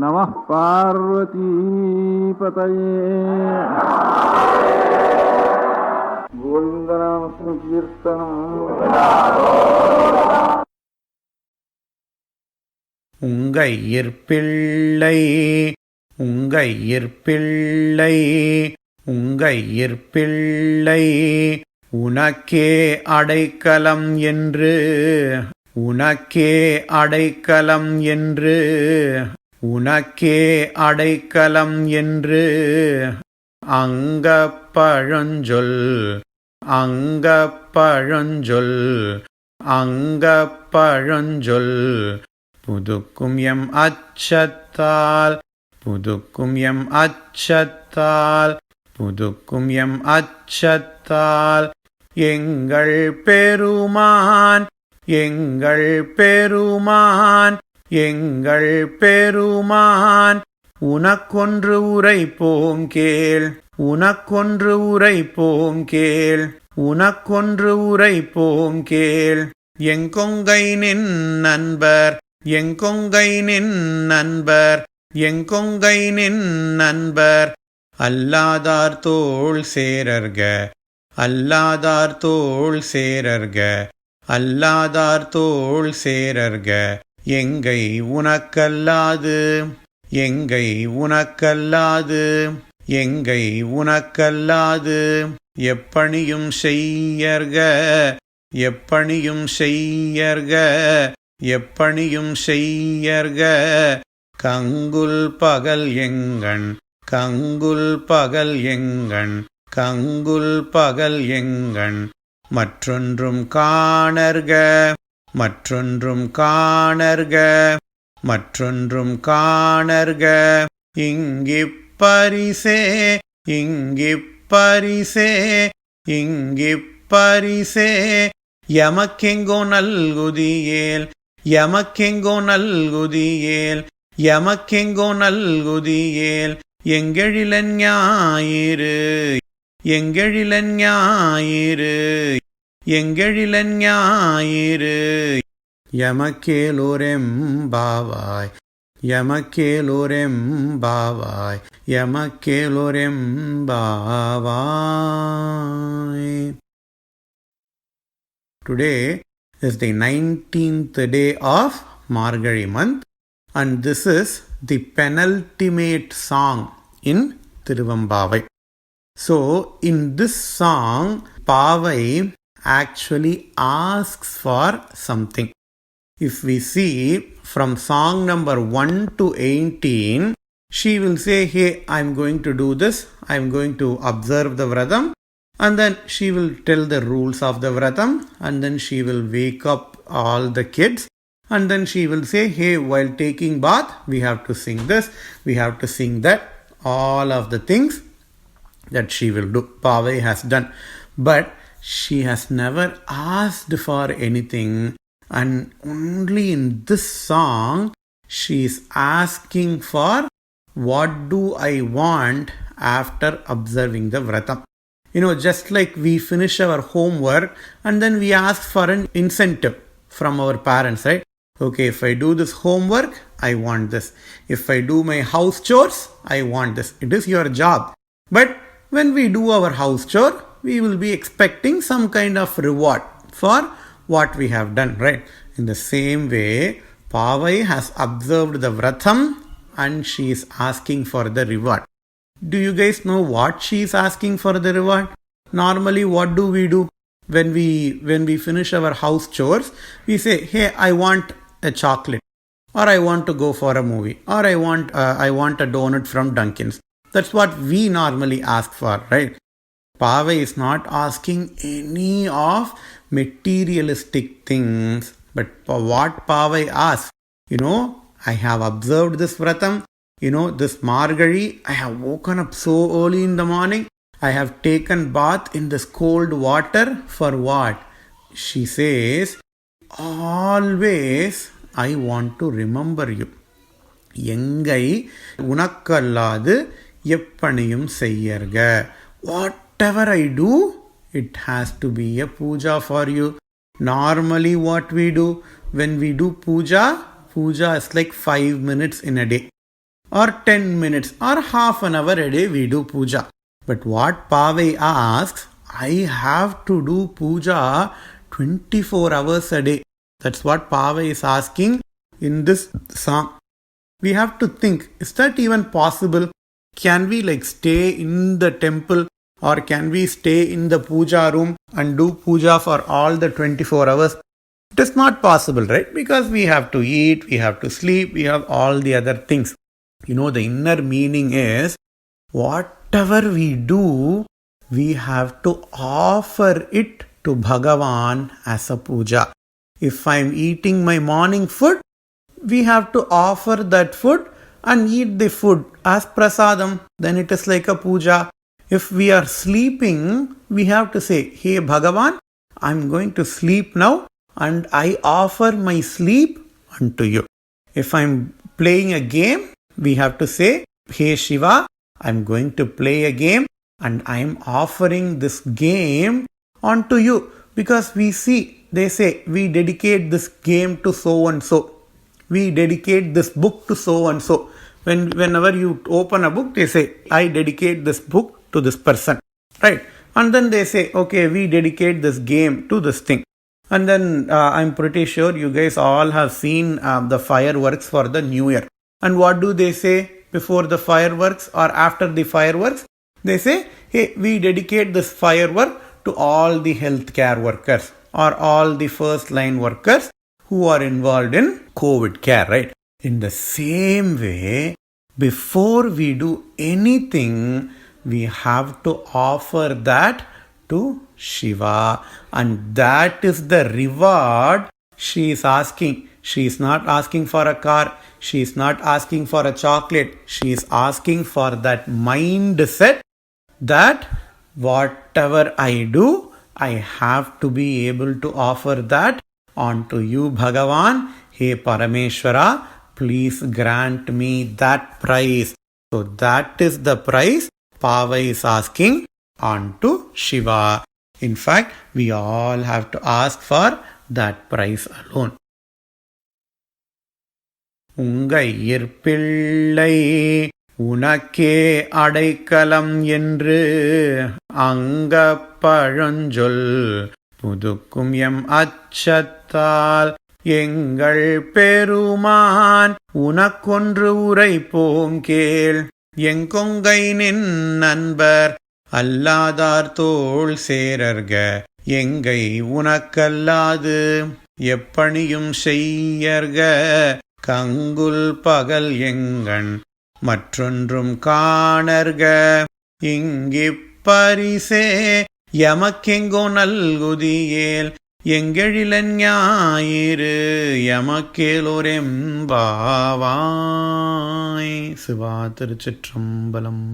நமः பார்வதி பதயே கோவிந்தநாம சங்கீர்த்தனம். உங்கையிற்பிள்ளை உங்கையிற்பிள்ளை உங்கையிற்பிள்ளை உனக்கே அடைக்கலம் என்று உனக்கே அடைக்கலம் என்று உனக்கே அடைக்கலம் என்று அங்கப்பழஞ்சொல் அங்கப்பழஞ்சொல் அங்கப்பழஞ்சொல் புதுக்கும் எம் அச்சத்தால் புதுக்கும் எம் அச்சத்தால் புதுக்கும் எம் அச்சத்தால் எங்கள் பெருமான் எங்கள் பெருமான் எங்கள் பெருமான் உனக்கொன்று உரைப்போம் கேள் உனக்கொன்று உரைப்போம் கேள் உனக்கொன்று உரைப்போம் கேள் எங்கொங்கை நின் நண்பர் எங்கொங்கை நின் நண்பர் எங்கொங்கை நின் நண்பர் அல்லாதார் தோள் சேரர்க அல்லாதார் தோள் சேரர்க அல்லாதார் தோள் சேரர்க எங்கை உனக்கல்லாது எங்கை உனக்கல்லாது எங்கை உனக்கல்லாது எப்பணியும் செய்யர்க எப்பணியும் செய்யர்க எப்பணியும் செய்யர்க கங்குல் பகல் எங்கண் கங்குல் பகல் எங்கண் கங்குல் பகல் எங்கண் மற்றொன்றும் காணர்க மற்றொன்றும் காணர்க மற்றொன்றும் காணர்க இங்கிப்பரிசே இங்கிப்பரிசே இங்கிப்பரிசே எமக்கெங்கோ நல்குதியேல் எமக்கெங்கோ நல்குதியேல் எமக்கெங்கோ நல்குதியேல் எங்கெழிலன் ஞாயிறு எங்கெழிலன் ஞாயிறு எங்கெழிலன் ஞாயிறு எமக்கேலோரெம்பாவாய் எமக்கேலோரெம்பாவாய் எமக்கேலோரெம்பாவாய். Today is the 19th day of Margazhi month, and this is the penultimate song in Tiruvambavai. So in this song, Pavai actually asks for something. If we see from song number 1 to 18, she will say, hey, I'm going to do this, I'm going to observe the vratam, and then she will tell the rules of the vratam, and then she will wake up all the kids, and then she will say, hey, while taking bath, we have to sing this, we have to sing that, all of the things that she will do. Pavai has done. But she has never asked for anything, and only in this song she is asking for what do I want after observing the vratam. Just like we finish our homework and then we ask for an incentive from our parents, right? Okay, if I do this homework, I want this. If I do my house chores, I want this. It is your job. But when we do our house chore, we will be expecting some kind of reward for what we have done, right? In the same way, Pavai has observed the vratam and she is asking for the reward. Do you guys know what she is asking for the reward? Normally, what do? When we finish our house chores, we say, hey, I want a chocolate, or I want to go for a movie, or I want a donut from Dunkin's. That's what we normally ask for, right? Pavai is not asking any of materialistic things, but what Pavai asks, I have observed this vratam, this Margazhi, I have woken up so early in the morning, I have taken bath in this cold water for what? She says, always I want to remember you. எங்கை உனக்கல்லாது எப்பணியும் செய்யர்க. Whatever I do, it has to be a puja for you. Normally what we do, when we do puja is like 5 minutes in a day. or 10 minutes or half an hour a day we do puja. But what Pavai asks, I have to do puja 24 hours a day. That's what Pavai is asking in this song. We have to think, is that even possible? Can we stay in the temple, or can we stay in the puja room and do puja for all the 24 hours? It is not possible, right? Because we have to eat, we have to sleep, we have all the other things. The inner meaning is, whatever we do, we have to offer it to Bhagavan as a puja. If I am eating my morning food, we have to offer that food and eat the food as prasadam. Then it is like a puja. If we are sleeping, we have to say, hey Bhagavan, I am going to sleep now and I offer my sleep unto you. If I am playing a game, we have to say, hey Shiva, I am going to play a game and I am offering this game unto you. Because they say, we dedicate this game to so and so. We dedicate this book to so and so. Whenever you open a book, they say, I dedicate this book to this person. Right? And then they say, okay, we dedicate this game to this thing. And then I'm pretty sure you guys all have seen the fireworks for the New Year. And what do they say before the fireworks or after the fireworks? They say, hey, we dedicate this firework to all the healthcare workers or all the first line workers who are involved in COVID care, right? In the same way, before we do anything, we have to offer that to Shiva, and that is the reward she is asking. She is not asking for a car, she is not asking for a chocolate, she is asking for that mindset that whatever I do, I have to be able to offer that onto you, Bhagavan. Hey Parameshwara, please grant me that prize. So that is the prize Pavai is asking onto Shiva. In fact, we all have to ask for that prize alone. உங்கையிற் பிள்ளை உனக்கே அடைக்கலம் என்று அங்கப் பழஞ்சொல் புதுக்கும் M அச்சத்தால் எங்கள் பெருமான் உனக்கொன்று உரைப்போம் கேள். எங்கொங்கை நின் நண்பர் அல்லாதார் தோள் சேரர்க எங்கை உனக்கல்லாது எப்பணியும் செய்யர்க கங்குல் பகல் எங்கண் மற்றொன்றும் காணர்க இங்கிப்பரிசே எமக்கெங்கோ நல்குதியேல் எங்கெழிலன் ஞாயிறு எமக்கேலோரெம்பாவாய். சிவா திருச்சிற்றம்பலம்.